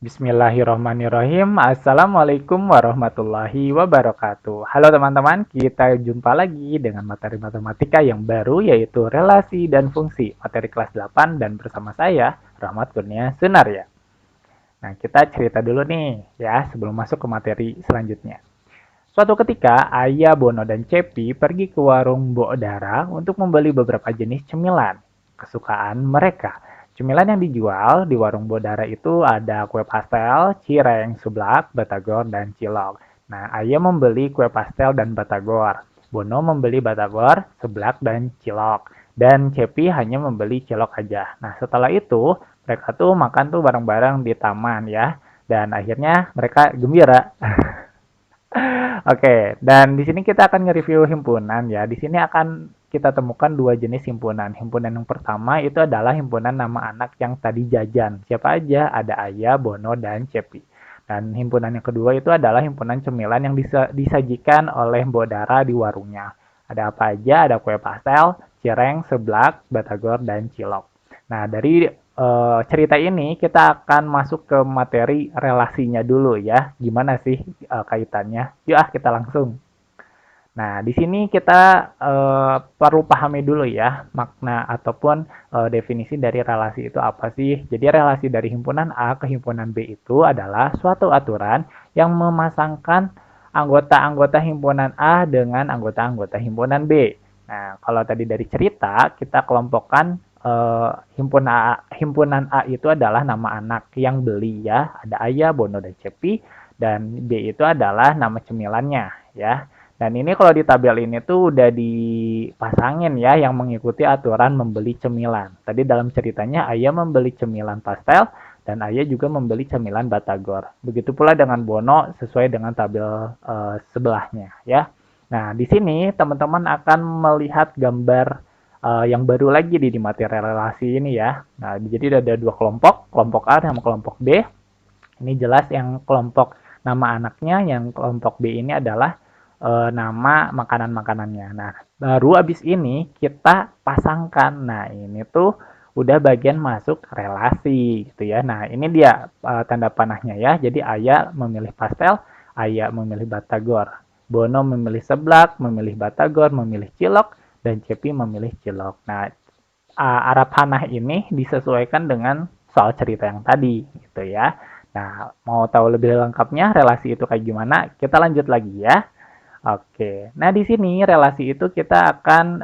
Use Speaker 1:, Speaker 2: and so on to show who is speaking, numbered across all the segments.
Speaker 1: Bismillahirrahmanirrahim. Assalamualaikum warahmatullahi wabarakatuh. Halo teman-teman, kita jumpa lagi dengan materi matematika yang baru yaitu relasi dan fungsi, materi kelas 8 dan bersama saya Rahmat Kurnia Sunaria. Nah, kita cerita dulu nih ya sebelum masuk ke materi selanjutnya. Suatu ketika, Ayah, Bono, dan Cepi pergi ke warung Mbok Dara untuk membeli beberapa jenis cemilan kesukaan mereka. Cemilan yang dijual di warung Mbok Dara itu ada kue pastel, cireng, seblak, batagor, dan cilok. Nah, Ayah membeli kue pastel dan batagor. Bono membeli batagor, seblak, dan cilok. Dan Cepi hanya membeli cilok aja. Nah, setelah itu, mereka tuh makan tuh bareng-bareng di taman ya. Dan akhirnya mereka gembira. Oke, dan di sini kita akan nge-review himpunan ya. Di sini akan kita temukan dua jenis himpunan. Himpunan yang pertama itu adalah himpunan nama anak yang tadi jajan. Siapa aja? Ada Ayah, Bono, dan Cepi. Dan himpunan yang kedua itu adalah himpunan cemilan yang disajikan oleh Mbok Dara di warungnya. Ada apa aja? Ada kue pastel, cireng, seblak, batagor, dan cilok. Nah, dari cerita ini kita akan masuk ke materi relasinya dulu ya. Gimana sih kaitannya? Yuk kita langsung. Nah, di sini kita perlu pahami dulu ya makna ataupun definisi dari relasi itu apa sih. Jadi relasi dari himpunan A ke himpunan B itu adalah suatu aturan yang memasangkan anggota-anggota himpunan A dengan anggota-anggota himpunan B. Nah, kalau tadi dari cerita kita kelompokkan himpunan A itu adalah nama anak yang beli ya. Ada Ayah, Bono, dan Cepi. Dan B itu adalah nama cemilannya ya. Dan ini kalau di tabel ini tuh udah dipasangin ya yang mengikuti aturan membeli cemilan. Tadi dalam ceritanya Ayah membeli cemilan pastel dan Ayah juga membeli cemilan batagor. Begitu pula dengan Bono sesuai dengan tabel sebelahnya ya. Nah, di sini teman-teman akan melihat gambar yang baru lagi di materi relasi ini ya. Nah, jadi ada dua kelompok, kelompok A sama kelompok B. Ini jelas yang kelompok nama anaknya, yang kelompok B ini adalah nama makanan-makanannya. Nah, baru abis ini kita pasangkan. Nah, ini tuh udah bagian masuk relasi gitu ya. Nah, ini dia tanda panahnya ya. Jadi Ayah memilih pastel, Ayah memilih batagor. Bono memilih seblak, memilih batagor, memilih cilok, dan Cepi memilih cilok. Nah, arah panah ini disesuaikan dengan soal cerita yang tadi gitu ya. Nah, mau tahu lebih lengkapnya relasi itu kayak gimana? Kita lanjut lagi ya. Oke, nah di sini relasi itu kita akan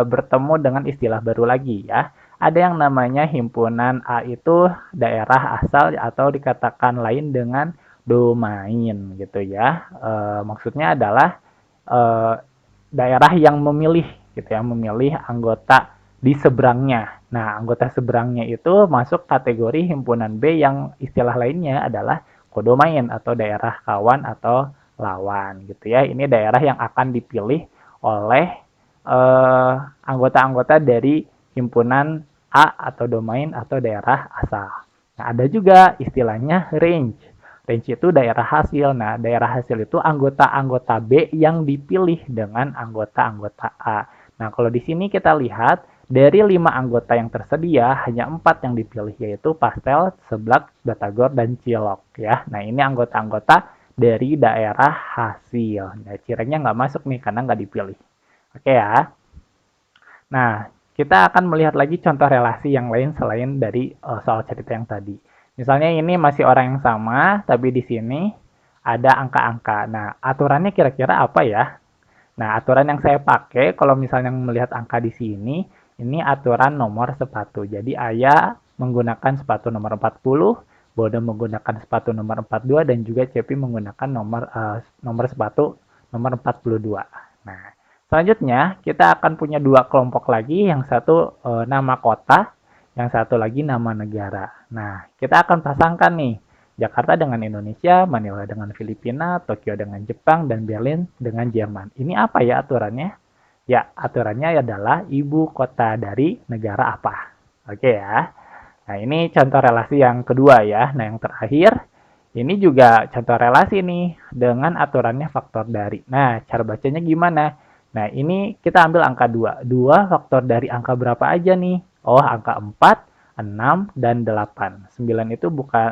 Speaker 1: bertemu dengan istilah baru lagi ya. Ada yang namanya himpunan A itu daerah asal atau dikatakan lain dengan domain gitu ya. Maksudnya adalah eh, daerah yang memilih gitu ya, memilih anggota di seberangnya. Nah, anggota seberangnya itu masuk kategori himpunan B yang istilah lainnya adalah kodomain atau daerah kawan atau lawan gitu ya. Ini daerah yang akan dipilih oleh anggota-anggota dari himpunan A atau domain atau daerah asal. Nah, ada juga istilahnya range. Range itu daerah hasil. Nah, daerah hasil itu anggota-anggota B yang dipilih dengan anggota-anggota A. Nah, kalau di sini kita lihat dari 5 anggota yang tersedia, hanya 4 yang dipilih, yaitu pastel, seblak, batagor, dan cilok. Ya. Nah, ini anggota-anggota dari daerah hasil. Nah, cirengnya nggak masuk nih karena nggak dipilih. Oke ya. Nah, kita akan melihat lagi contoh relasi yang lain selain dari soal cerita yang tadi. Misalnya ini masih orang yang sama, tapi di sini ada angka-angka. Nah, aturannya kira-kira apa ya? Nah, aturan yang saya pakai kalau misalnya melihat angka di sini, ini aturan nomor sepatu. Jadi Ayah menggunakan sepatu nomor 40, Bodo menggunakan sepatu nomor 42, dan juga Cepi menggunakan nomor sepatu nomor 42. Nah, selanjutnya kita akan punya dua kelompok lagi, yang satu nama kota, yang satu lagi nama negara. Nah, kita akan pasangkan nih Jakarta dengan Indonesia, Manila dengan Filipina, Tokyo dengan Jepang, dan Berlin dengan Jerman. Ini apa ya aturannya? Ya, aturannya adalah ibu kota dari negara apa. Oke ya. Nah, ini contoh relasi yang kedua ya. Nah, yang terakhir, ini juga contoh relasi nih dengan aturannya faktor dari. Nah, cara bacanya gimana? Nah, ini kita ambil angka 2. 2 faktor dari angka berapa aja nih? Oh, angka 4, 6, dan 8. 9 itu bukan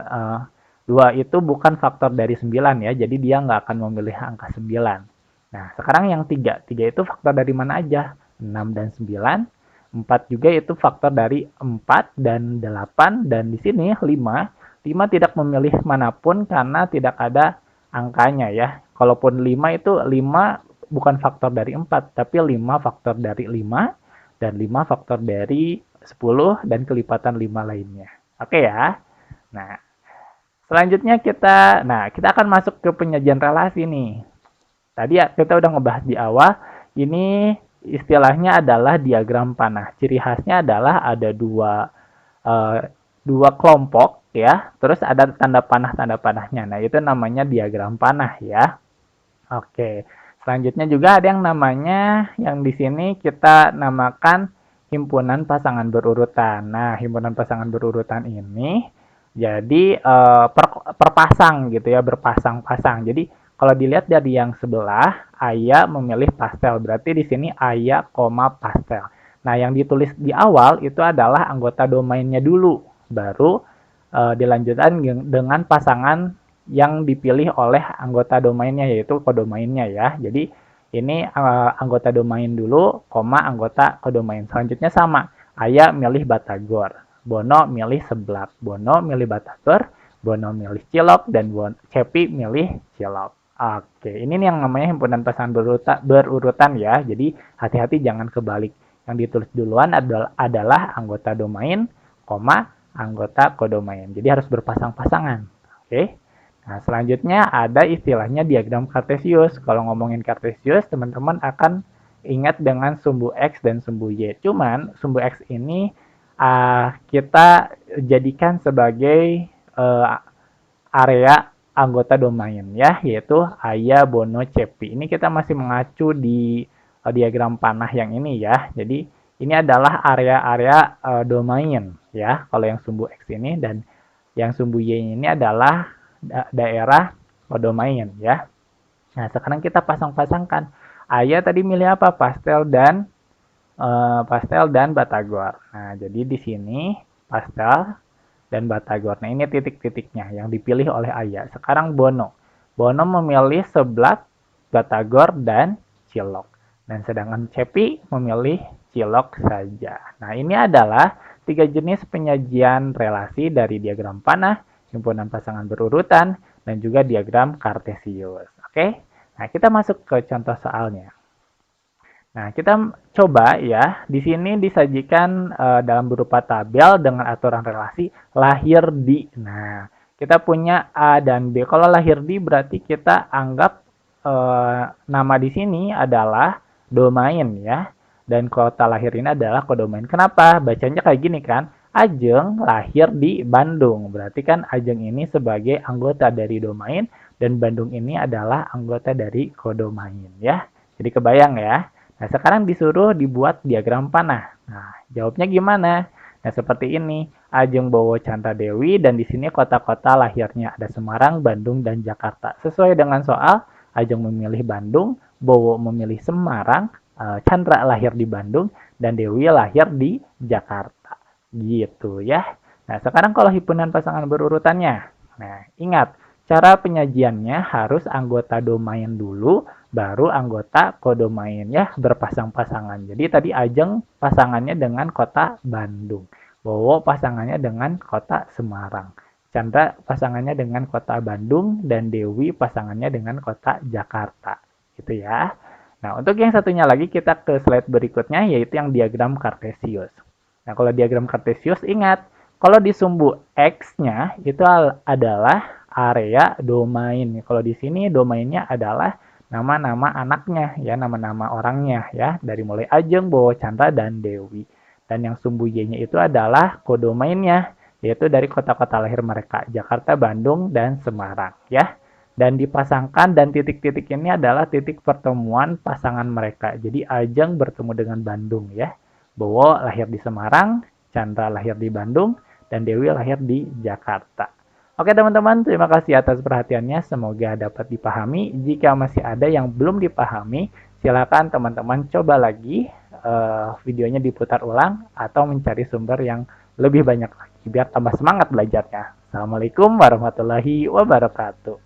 Speaker 1: 2 itu bukan faktor dari 9 ya, jadi dia nggak akan memilih angka 9. Nah, sekarang yang 3. 3 itu faktor dari mana aja? 6 dan 9. 4 juga itu faktor dari 4 dan 8. Dan di sini 5. 5 tidak memilih manapun karena tidak ada angkanya ya. Kalaupun 5 itu 5 bukan faktor dari 4, tapi 5 faktor dari 5 dan 5 faktor dari 10 dan kelipatan 5 lainnya. Oke ya. Nah, selanjutnya kita akan masuk ke penyajian relasi nih. Tadi ya kita udah ngebahas di awal, ini istilahnya adalah diagram panah. Ciri khasnya adalah ada eh, dua kelompok ya, terus ada tanda panahnya. Nah, itu namanya diagram panah ya. Oke. Selanjutnya juga ada yang namanya yang di sini kita namakan himpunan pasangan berurutan. Nah, himpunan pasangan berurutan ini jadi perpasang gitu ya, berpasang-pasang. Jadi kalau dilihat dari yang sebelah, Ayah memilih pastel. Berarti di sini Ayah, pastel. Nah, yang ditulis di awal itu adalah anggota domainnya dulu. Baru dilanjutkan dengan pasangan yang dipilih oleh anggota domainnya, yaitu kodomainnya ya. Jadi ini anggota domain dulu, anggota kodomain. Selanjutnya sama. Ayah milih Batagor. Bono milih Seblak. Bono milih Batagor. Bono milih Cilok. Dan Cepi milih Cilok. Oke, ini nih yang namanya himpunan pasangan berurutan ya. Jadi hati-hati jangan kebalik. Yang ditulis duluan adalah anggota domain, anggota kodomain. Jadi harus berpasang-pasangan. Oke. Nah, selanjutnya ada istilahnya diagram kartesius. Kalau ngomongin kartesius, teman-teman akan ingat dengan sumbu X dan sumbu Y. Cuman, sumbu X ini kita jadikan sebagai area anggota domain ya, yaitu Ayah, Bono, Cepi. Ini kita masih mengacu di diagram panah yang ini ya. Jadi, ini adalah area-area domain ya, kalau yang sumbu X ini, dan yang sumbu Y ini adalah daerah kodomain ya. Nah, sekarang kita pasang-pasangkan. Ayah tadi milih apa? Pastel dan batagor. Nah, jadi di sini pastel dan batagor. Nah, ini titik-titiknya yang dipilih oleh Ayah. Sekarang Bono. Bono memilih Seblak, batagor, dan Cilok. Dan sedangkan Cepi memilih Cilok saja. Nah, ini adalah 3 jenis penyajian relasi dari diagram panah, himpunan pasangan berurutan, dan juga diagram kartesius. Oke? Nah, kita masuk ke contoh soalnya. Nah, kita coba ya, di sini disajikan dalam berupa tabel dengan aturan relasi lahir di. Nah, kita punya A dan B. Kalau lahir di berarti kita anggap nama di sini adalah domain ya. Dan kota lahir ini adalah kodomain. Kenapa? Bacanya kayak gini kan. Ajeng lahir di Bandung. Berarti kan Ajeng ini sebagai anggota dari domain dan Bandung ini adalah anggota dari kodomain ya. Jadi kebayang ya. Nah, sekarang disuruh dibuat diagram panah. Nah, jawabnya gimana? Nah, seperti ini. Ajeng Bowo Chandra Dewi, dan di sini kota-kota lahirnya ada Semarang, Bandung, dan Jakarta. Sesuai dengan soal, Ajeng memilih Bandung, Bowo memilih Semarang, Chandra lahir di Bandung, dan Dewi lahir di Jakarta. Gitu ya. Nah, sekarang kalau himpunan pasangan berurutannya. Nah, ingat, cara penyajiannya harus anggota domain dulu, baru anggota kodomain ya, berpasang-pasangan. Jadi tadi Ajeng pasangannya dengan kota Bandung, Bowo pasangannya dengan kota Semarang, Chandra pasangannya dengan kota Bandung, dan Dewi pasangannya dengan kota Jakarta. Gitu ya. Nah, untuk yang satunya lagi kita ke slide berikutnya, yaitu yang diagram kartesius. Nah, kalau diagram kartesius ingat, kalau di sumbu X-nya itu adalah area domain. Kalau di sini domainnya adalah nama-nama anaknya ya, nama-nama orangnya ya, dari mulai Ajeng, Bowo, Chandra, dan Dewi. Dan yang sumbu Y-nya itu adalah kodomainnya, yaitu dari kota-kota lahir mereka, Jakarta, Bandung, dan Semarang ya. Dan dipasangkan, dan titik-titik ini adalah titik pertemuan pasangan mereka. Jadi Ajeng bertemu dengan Bandung ya. Bowo lahir di Semarang, Chandra lahir di Bandung, dan Dewi lahir di Jakarta. Oke teman-teman, terima kasih atas perhatiannya. Semoga dapat dipahami. Jika masih ada yang belum dipahami, silakan teman-teman coba lagi videonya diputar ulang atau mencari sumber yang lebih banyak lagi biar tambah semangat belajarnya. Assalamualaikum warahmatullahi wabarakatuh.